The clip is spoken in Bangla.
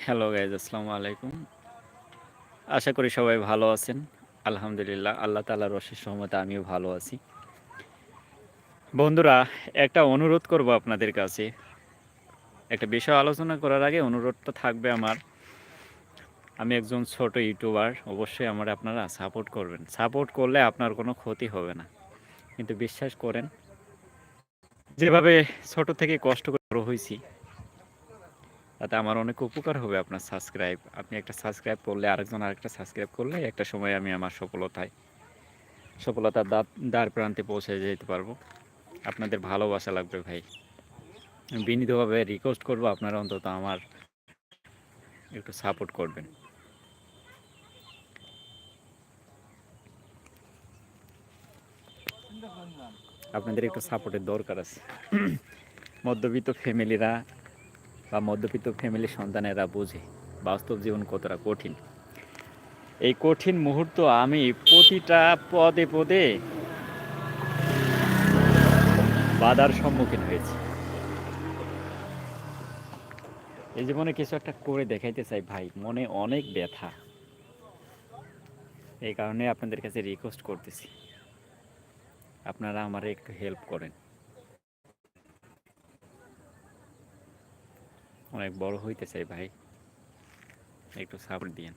হ্যালো গাইজ, আসসালামু আলাইকুম। আশা করি সবাই ভালো আছেন। আলহামদুলিল্লাহ, আল্লাহ তাআলার অশেষ রহমতে আমিও ভালো আছি। বন্ধুরা, একটা অনুরোধ করব আপনাদের কাছে। একটা বিষয় আলোচনা করার আগে অনুরোধটা থাকবে আমার। আমি একজন ছোট ইউটিউবার, অবশ্যই আমার আপনারা সাপোর্ট করবেন। সাপোর্ট করলে আপনার কোনো ক্ষতি হবে না। কিন্তু বিশ্বাস করেন, যেভাবে ছোট থেকে কষ্ট করে বড় হয়েছি, তাতে আমার অনেক উপকার হবে আপনার সাবস্ক্রাইব। আপনি একটা সাবস্ক্রাইব করলে আরেকজন আরেকটা সাবস্ক্রাইব করলে একটা সময় আমি আমার সফলতার দ্বার প্রান্তে পৌঁছে যেতে পারবো। আপনাদের ভালোবাসা লাগবে ভাই। আমি বিনীতভাবে রিকোয়েস্ট করবো, আপনারা অন্তত আমার একটু সাপোর্ট করবেন। আপনাদের একটু সাপোর্টের দরকার আছে। মধ্যবিত্ত ফ্যামিলিরা বা মধ্যবিত্ত ফ্যামিলির সন্তানেরা বোঝে বাস্তব জীবন কতটা কঠিন। এই কঠিন মুহূর্ত আমি প্রতিটা পদে পদে বাধার সম্মুখীন হয়েছি। এই জীবনে কিছু একটা করে দেখাইতে চাই ভাই, মনে অনেক ব্যথা। এই কারণে আপনাদের কাছে রিকোয়েস্ট করতেছি, আপনারা আমারে একটু হেল্প করেন। অনেক বড় হইতে চাই ভাই, একটু সাপোর্ট দিয়েন।